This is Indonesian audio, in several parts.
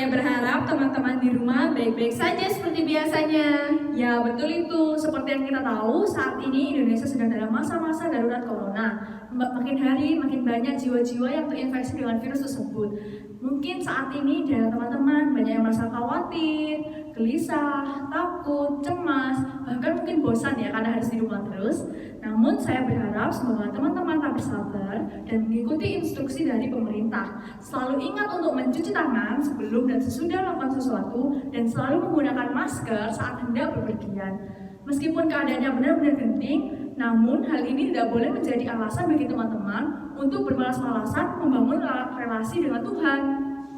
Saya berharap teman-teman di rumah baik-baik saja seperti biasanya. Ya, betul itu. Seperti yang kita tahu, saat ini Indonesia sedang dalam masa-masa darurat corona. Makin hari makin banyak jiwa-jiwa yang terinfeksi dengan virus tersebut. Mungkin saat ini dari teman-teman banyak yang merasa khawatir, gelisah, takut, cemas, bahkan mungkin bosan ya karena harus di rumah terus. Namun saya berharap semoga teman-teman tetap bersabar dan mengikuti instruksi dari pemerintah. Selalu ingat untuk mencuci tangan sebelum dan sesudah melakukan sesuatu dan selalu menggunakan masker saat hendak bepergian. Meskipun keadaannya benar-benar genting, namun hal ini tidak boleh menjadi alasan bagi teman-teman untuk bermalas-malasan membangun relasi dengan Tuhan.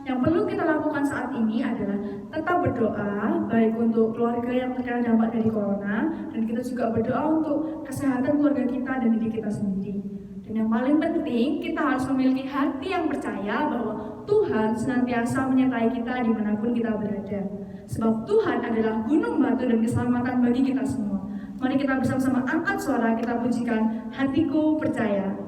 Yang perlu kita lakukan saat ini adalah tetap berdoa, baik untuk keluarga yang terkena dampak dari corona, dan kita juga berdoa untuk kesehatan keluarga kita dan diri kita sendiri. Dan yang paling penting, kita harus memiliki hati yang percaya bahwa Tuhan senantiasa menyertai kita dimanapun kita berada. Sebab Tuhan adalah gunung batu dan keselamatan bagi kita semua. Mari kita bersama-sama angkat suara, kita pujikan Hatiku Percaya.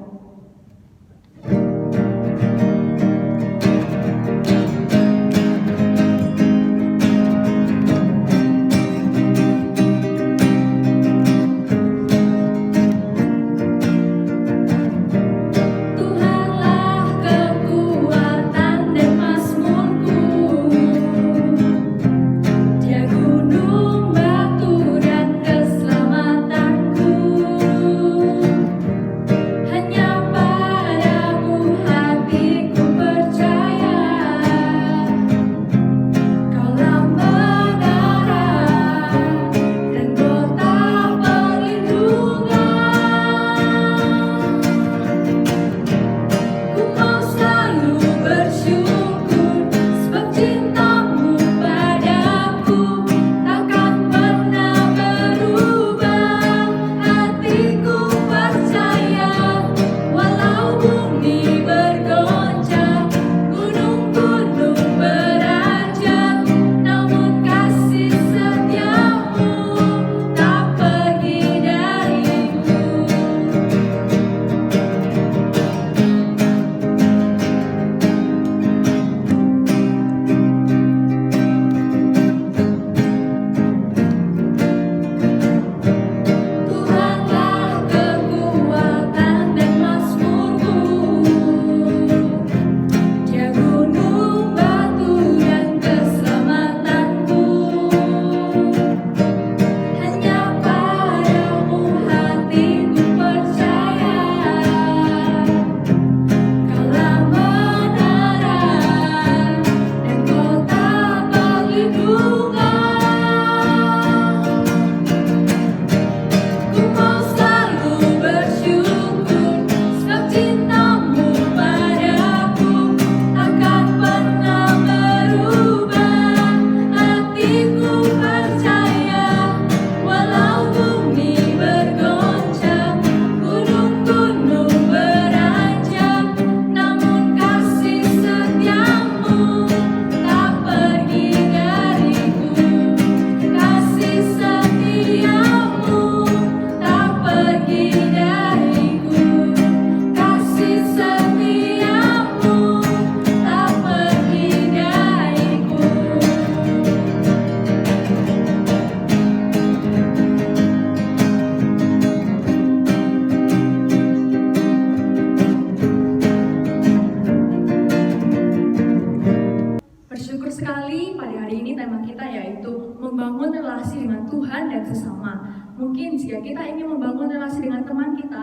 membangun relasi dengan Tuhan dan sesama. Mungkin jika kita ingin membangun relasi dengan teman kita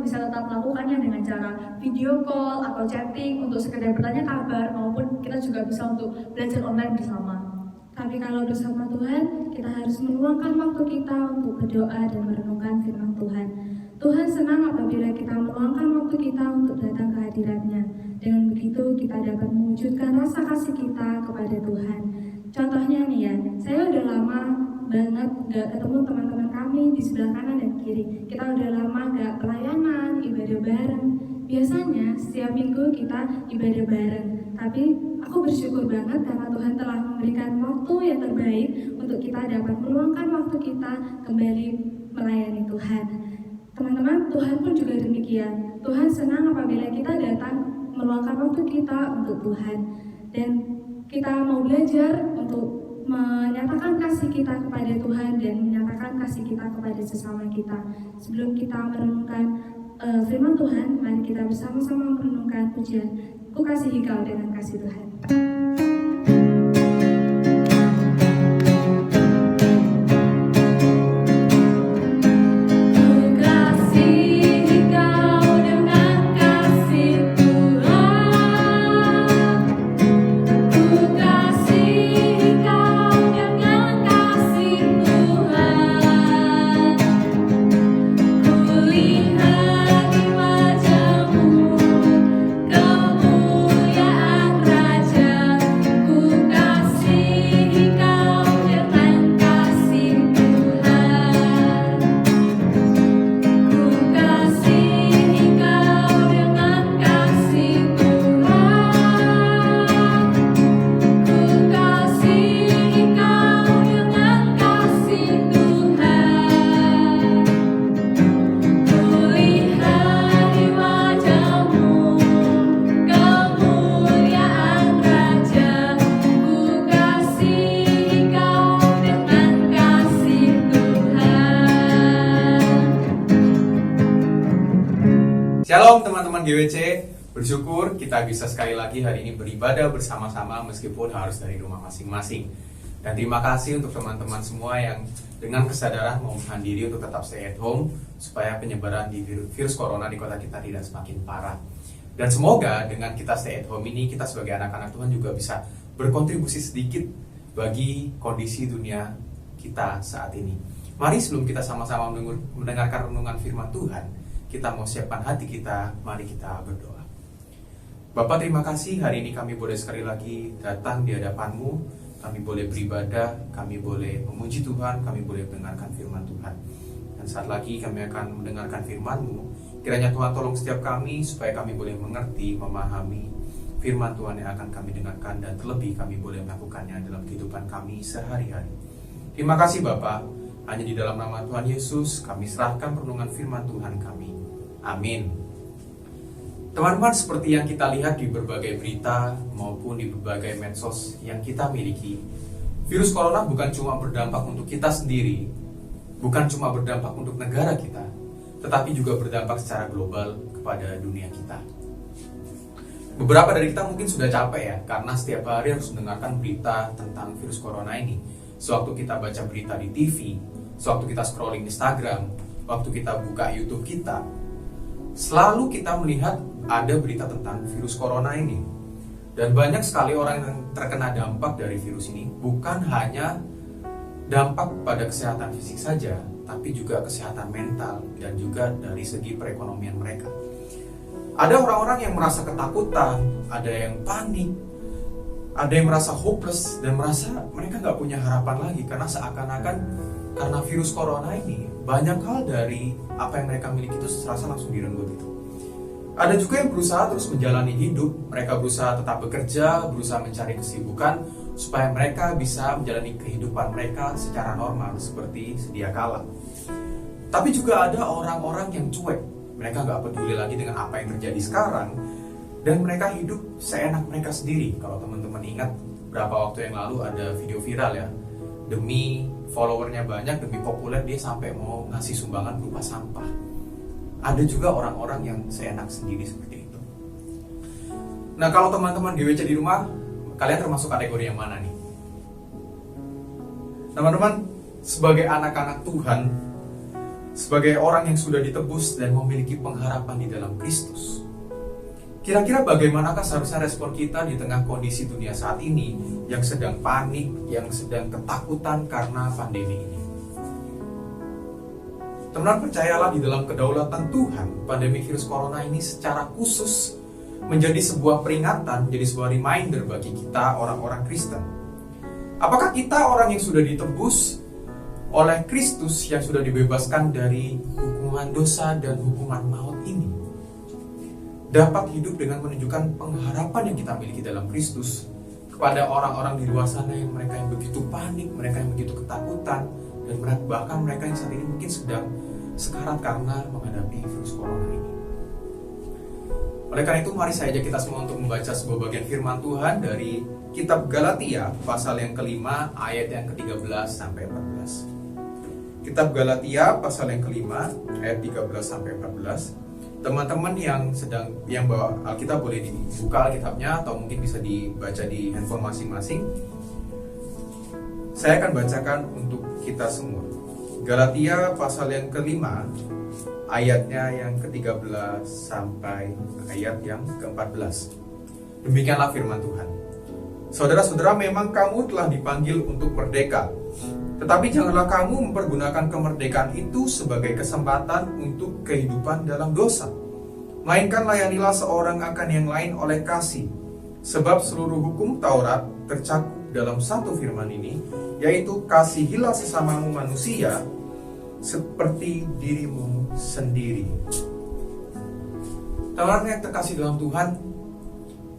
bisa tetap melakukannya dengan cara video call atau chatting untuk sekedar bertanya kabar, maupun kita juga bisa untuk belajar online bersama. Tapi kalau bersama Tuhan, kita harus meluangkan waktu kita untuk berdoa dan merenungkan firman Tuhan. Tuhan senang apabila kita meluangkan waktu kita untuk datang ke hadirat-Nya. Dengan begitu, kita dapat mewujudkan rasa kasih kita kepada Tuhan. Contohnya nih ya, saya udah lama banget gak ketemu teman-teman kami di sebelah kanan dan kiri. Kita udah lama gak pelayanan, ibadah bareng. Biasanya setiap minggu kita ibadah bareng. Tapi aku bersyukur banget karena Tuhan telah memberikan waktu yang terbaik untuk kita dapat meluangkan waktu kita kembali melayani Tuhan. Teman-teman, Tuhan pun juga demikian. Tuhan senang apabila kita datang meluangkan waktu kita untuk Tuhan. Dan Kita mau belajar untuk menyatakan kasih kita kepada Tuhan dan menyatakan kasih kita kepada sesama kita. Sebelum kita merenungkan firman Tuhan, mari kita bersama-sama merenungkan pujian Ku Kasihi Kau dengan Kasih Tuhan. Shalom teman-teman GWC, bersyukur kita bisa sekali lagi hari ini beribadah bersama-sama meskipun harus dari rumah masing-masing. Dan terima kasih untuk teman-teman semua yang dengan kesadaran mau menahan diri untuk tetap stay at home supaya penyebaran di virus corona di kota kita tidak semakin parah. Dan semoga dengan kita stay at home ini, kita sebagai anak-anak Tuhan juga bisa berkontribusi sedikit bagi kondisi dunia kita saat ini. Mari sebelum kita sama-sama mendengarkan renungan firman Tuhan, kita mau siapkan hati kita, mari kita berdoa. Bapak, terima kasih hari ini kami boleh sekali lagi datang di hadapan-Mu. Kami boleh beribadah, kami boleh memuji Tuhan, kami boleh mendengarkan firman Tuhan. Dan saat lagi kami akan mendengarkan firman-Mu, kiranya Tuhan tolong setiap kami supaya kami boleh mengerti, memahami firman Tuhan yang akan kami dengarkan, dan terlebih kami boleh melakukannya dalam kehidupan kami sehari-hari. Terima kasih Bapak, hanya di dalam nama Tuhan Yesus kami serahkan renungan firman Tuhan kami. Amin. Teman-teman, seperti yang kita lihat di berbagai berita maupun di berbagai medsos yang kita miliki, virus corona bukan cuma berdampak untuk kita sendiri, bukan cuma berdampak untuk negara kita, tetapi juga berdampak secara global kepada dunia kita. Beberapa dari kita mungkin sudah capek ya, karena setiap hari harus mendengarkan berita tentang virus corona ini. Sewaktu kita baca berita di TV, sewaktu kita scrolling Instagram, waktu kita buka YouTube kita, selalu kita melihat ada berita tentang virus corona ini. Dan banyak sekali orang yang terkena dampak dari virus ini, bukan hanya dampak pada kesehatan fisik saja, tapi juga kesehatan mental dan juga dari segi perekonomian mereka. Ada orang-orang yang merasa ketakutan, ada yang panik, ada yang merasa hopeless dan merasa mereka nggak punya harapan lagi karena seakan-akan karena virus corona ini banyak hal dari apa yang mereka miliki itu serasa langsung direnggut itu. Ada juga yang berusaha terus menjalani hidup, mereka berusaha tetap bekerja, berusaha mencari kesibukan supaya mereka bisa menjalani kehidupan mereka secara normal seperti sedia kala. Tapi juga ada orang-orang yang cuek, mereka nggak peduli lagi dengan apa yang terjadi sekarang dan mereka hidup seenak mereka sendiri. Kalau teman-teman ingat berapa waktu yang lalu ada video viral ya, demi followernya banyak, demi populer dia sampai mau ngasih sumbangan berupa sampah. Ada juga orang-orang yang seenak sendiri seperti itu. Nah, kalau teman-teman GWC di rumah, kalian termasuk kategori yang mana nih? Teman-teman, sebagai anak-anak Tuhan, sebagai orang yang sudah ditebus dan memiliki pengharapan di dalam Kristus, kira-kira bagaimanakah seharusnya respon kita di tengah kondisi dunia saat ini yang sedang panik, yang sedang ketakutan karena pandemi ini? Teman-teman, percayalah di dalam kedaulatan Tuhan, pandemi virus corona ini secara khusus menjadi sebuah peringatan, menjadi sebuah reminder bagi kita orang-orang Kristen. Apakah kita orang yang sudah ditebus oleh Kristus, yang sudah dibebaskan dari hukuman dosa dan hukuman maut ini, dapat hidup dengan menunjukkan pengharapan yang kita miliki dalam Kristus kepada orang-orang di luar sana yang mereka yang begitu panik, mereka yang begitu ketakutan, dan bahkan mereka yang saat ini mungkin sedang sekarat karena menghadapi virus corona ini. Oleh karena itu mari saya ajak kita semua untuk membaca sebuah bagian firman Tuhan dari kitab Galatia pasal yang kelima ayat yang ke-13 sampai 14. Kitab Galatia pasal yang kelima ayat 13 sampai 14. Teman-teman yang bawa Alkitab boleh dibuka Alkitabnya atau mungkin bisa dibaca di handphone masing-masing. Saya akan bacakan untuk kita semua. Galatia pasal yang kelima ayatnya yang ke-13 sampai ayat yang ke-14. Demikianlah firman Tuhan. Saudara-saudara, memang kamu telah dipanggil untuk merdeka. Tetapi janganlah kamu mempergunakan kemerdekaan itu sebagai kesempatan untuk kehidupan dalam dosa. Melainkan layanilah seorang akan yang lain oleh kasih. Sebab seluruh hukum Taurat tercakup dalam satu firman ini, yaitu kasihilah sesamamu manusia seperti dirimu sendiri. Teman-teman yang terkasih dalam Tuhan,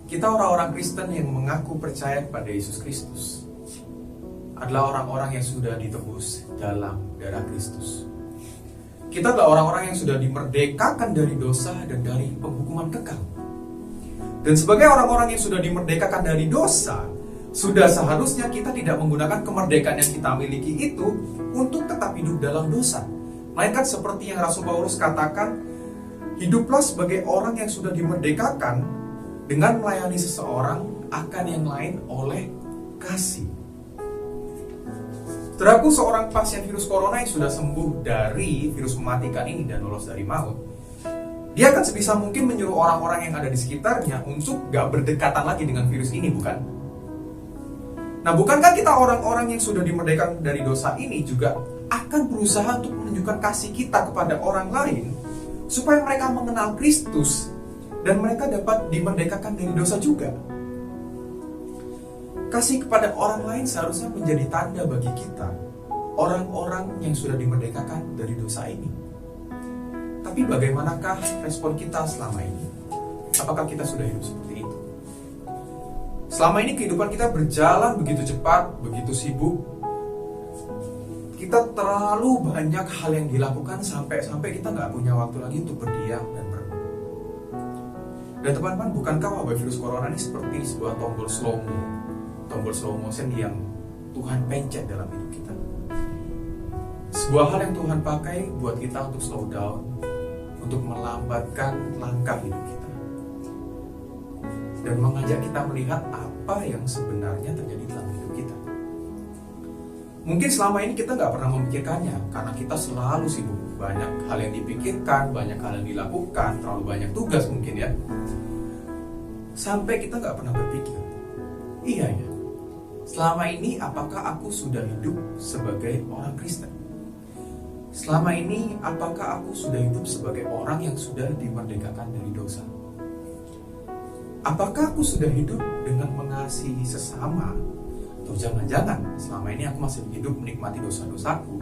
kita orang-orang Kristen yang mengaku percaya kepada Yesus Kristus adalah orang-orang yang sudah ditebus dalam darah Kristus. Kita adalah orang-orang yang sudah dimerdekakan dari dosa dan dari penghukuman kekal. Dan sebagai orang-orang yang sudah dimerdekakan dari dosa, sudah seharusnya kita tidak menggunakan kemerdekaan yang kita miliki itu untuk tetap hidup dalam dosa. Melainkan seperti yang Rasul Paulus katakan, hiduplah sebagai orang yang sudah dimerdekakan dengan melayani seseorang akan yang lain oleh kasih. Saudaraku, seorang pasien virus corona yang sudah sembuh dari virus mematikan ini dan lolos dari maut, dia akan sebisa mungkin menyuruh orang-orang yang ada di sekitarnya untuk gak berdekatan lagi dengan virus ini, bukan? Nah, bukankah kita orang-orang yang sudah dimerdekakan dari dosa ini juga akan berusaha untuk menunjukkan kasih kita kepada orang lain supaya mereka mengenal Kristus dan mereka dapat dimerdekakan dari dosa juga? Kasih kepada orang lain seharusnya menjadi tanda bagi kita, orang-orang yang sudah dimerdekakan dari dosa ini. Tapi bagaimanakah respon kita selama ini? Apakah kita sudah hidup seperti itu? Selama ini kehidupan kita berjalan begitu cepat, begitu sibuk. Kita terlalu banyak hal yang dilakukan sampai kita nggak punya waktu lagi untuk berdiam dan merenung. Dan teman-teman, bukankah wabah virus corona ini seperti sebuah tombol slow motion yang Tuhan pencet dalam hidup kita? Sebuah hal yang Tuhan pakai buat kita untuk slow down, untuk melambatkan langkah hidup kita, dan mengajak kita melihat apa yang sebenarnya terjadi dalam hidup kita. Mungkin selama ini kita nggak pernah memikirkannya karena kita selalu sibuk, banyak hal yang dipikirkan, banyak hal yang dilakukan, terlalu banyak tugas mungkin ya, sampai kita nggak pernah berpikir, iya ya, selama ini apakah aku sudah hidup sebagai orang Kristen? Selama ini apakah aku sudah hidup sebagai orang yang sudah dimerdekakan dari dosa? Apakah aku sudah hidup dengan mengasihi sesama? Atau jangan-jangan selama ini aku masih hidup menikmati dosa-dosaku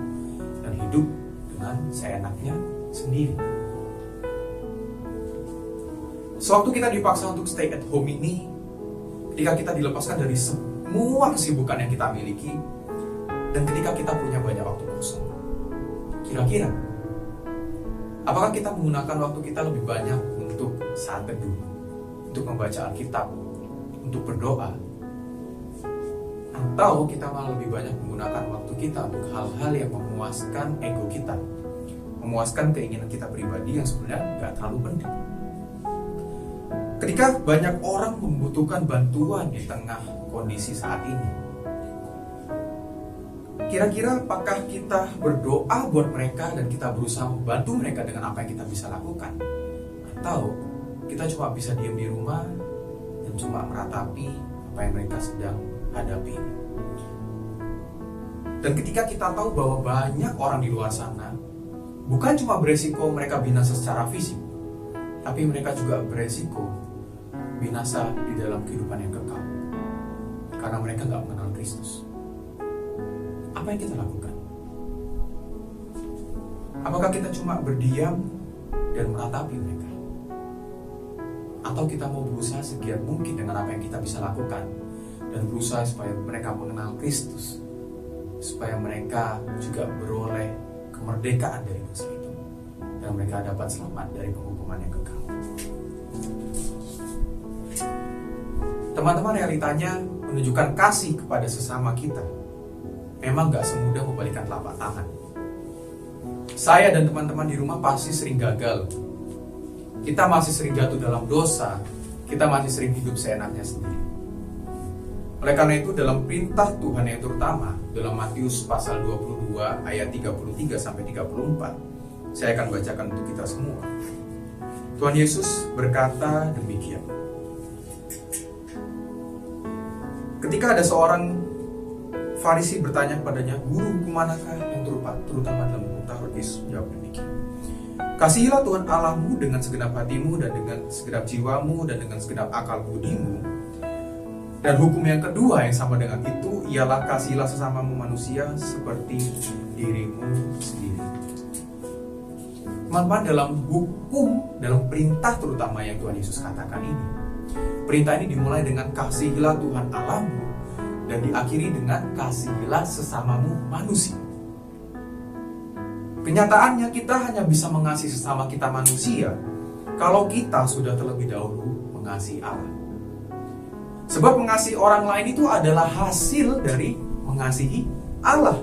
dan hidup dengan seenaknya sendiri? Sewaktu kita dipaksa untuk stay at home ini, ketika kita dilepaskan dari semua kesibukan yang kita miliki, dan ketika kita punya banyak waktu kosong, kira-kira apakah kita menggunakan waktu kita lebih banyak untuk saat teduh, untuk membaca Alkitab, untuk berdoa, atau kita malah lebih banyak menggunakan waktu kita untuk hal-hal yang memuaskan ego kita, memuaskan keinginan kita pribadi yang sebenarnya gak terlalu penting? Ketika banyak orang membutuhkan bantuan di tengah kondisi saat ini, kira-kira apakah kita berdoa buat mereka dan kita berusaha membantu mereka dengan apa yang kita bisa lakukan? Atau kita cuma bisa diam di rumah dan cuma meratapi apa yang mereka sedang hadapi? Dan ketika kita tahu bahwa banyak orang di luar sana bukan cuma beresiko mereka binasa secara fisik, tapi mereka juga beresiko binasa di dalam kehidupan yang kekal karena mereka gak mengenal Kristus. Apa yang kita lakukan? Apakah kita cuma berdiam dan meratapi mereka? Atau kita mau berusaha segiat mungkin dengan apa yang kita bisa lakukan dan berusaha supaya mereka mengenal Kristus, supaya mereka juga beroleh kemerdekaan dari dosa itu? dan mereka dapat selamat dari penghukuman yang kekal. Teman-teman, realitanya menunjukkan kasih kepada sesama kita memang gak semudah membalikan telapak tangan. Saya dan teman-teman di rumah pasti sering gagal. Kita masih sering jatuh dalam dosa. Kita masih sering hidup seenaknya sendiri. Oleh karena itu, dalam perintah Tuhan yang terutama dalam Matius pasal 22 ayat 33 sampai 34, saya akan bacakan untuk kita semua. Tuhan Yesus berkata demikian. Ketika ada seorang Farisi bertanya kepadanya, "Guru, kemanakah yang terutama dalam hukum Taurat?" Yesus menjawab demikian. "Kasihilah Tuhan Allahmu dengan segenap hatimu dan dengan segenap jiwamu dan dengan segenap akal budimu. Dan hukum yang kedua yang sama dengan itu ialah kasihilah sesamamu manusia seperti dirimu sendiri." Teman-teman, dalam hukum, dalam perintah terutama yang Tuhan Yesus katakan ini, perintah ini dimulai dengan kasihilah Tuhan Allahmu dan diakhiri dengan kasihilah sesamamu manusia. Kenyataannya kita hanya bisa mengasihi sesama kita manusia kalau kita sudah terlebih dahulu mengasihi Allah. Sebab mengasihi orang lain itu adalah hasil dari mengasihi Allah.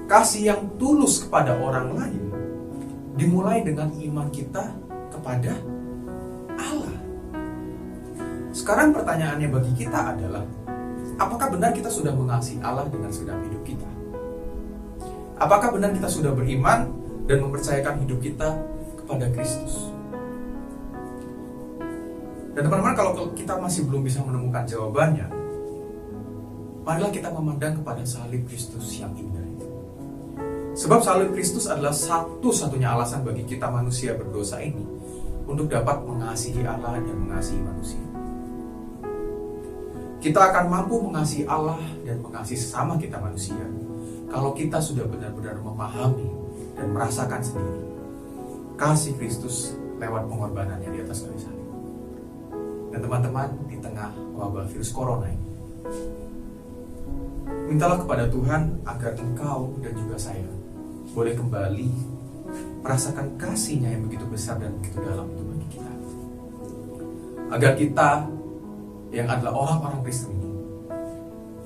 Kasih yang tulus kepada orang lain dimulai dengan iman kita kepada Allah. Sekarang pertanyaannya bagi kita adalah, apakah benar kita sudah mengasihi Allah dengan segenap hidup kita? Apakah benar kita sudah beriman dan mempercayakan hidup kita kepada Kristus? Dan teman-teman, kalau kita masih belum bisa menemukan jawabannya, marilah kita memandang kepada salib Kristus yang indah itu. Sebab salib Kristus adalah satu-satunya alasan bagi kita manusia berdosa ini untuk dapat mengasihi Allah dan mengasihi manusia. Kita akan mampu mengasihi Allah dan mengasihi sesama kita manusia kalau kita sudah benar-benar memahami dan merasakan sendiri kasih Kristus lewat pengorbanannya di atas kayu salib. Dan teman-teman, di tengah wabah virus corona ini, mintalah kepada Tuhan agar engkau dan juga saya boleh kembali merasakan kasih-Nya yang begitu besar dan begitu dalam itu bagi kita. Agar kita yang adalah orang-orang Kristen ini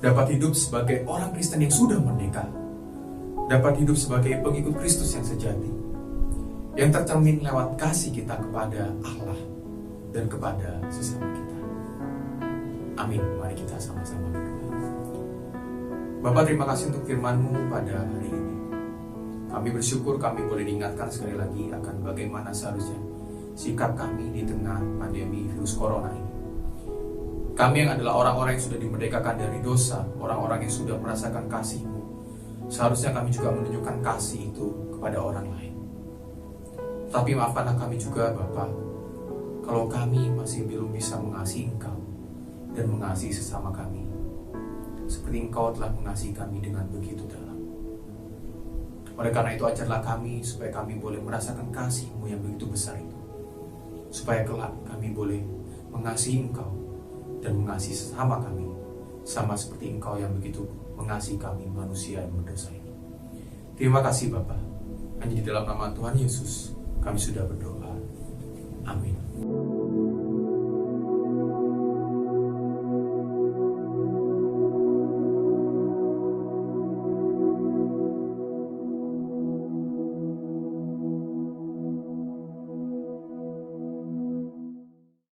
dapat hidup sebagai orang Kristen yang sudah merdeka, dapat hidup sebagai pengikut Kristus yang sejati, yang tercermin lewat kasih kita kepada Allah dan kepada sesama kita. Amin. Mari kita sama-sama berdoa. Bapa, terima kasih untuk firman-Mu pada hari ini. Kami bersyukur kami boleh diingatkan sekali lagi akan bagaimana seharusnya sikap kami di tengah pandemi virus corona ini. Kami yang adalah orang-orang yang sudah dimerdekakan dari dosa, orang-orang yang sudah merasakan kasih-Mu, seharusnya kami juga menunjukkan kasih itu kepada orang lain. Tapi maafkanlah kami juga, Bapa, kalau kami masih belum bisa mengasihi Engkau dan mengasihi sesama kami seperti Engkau telah mengasihi kami dengan begitu dalam. Oleh karena itu, ajarlah kami supaya kami boleh merasakan kasih-Mu yang begitu besar itu, supaya kelak kami boleh mengasihi Engkau dan mengasihi sesama kami sama seperti Engkau yang begitu mengasihi kami manusia yang berdosa ini. Terima kasih Bapa. Hanya di dalam nama Tuhan Yesus kami sudah berdoa. Amin.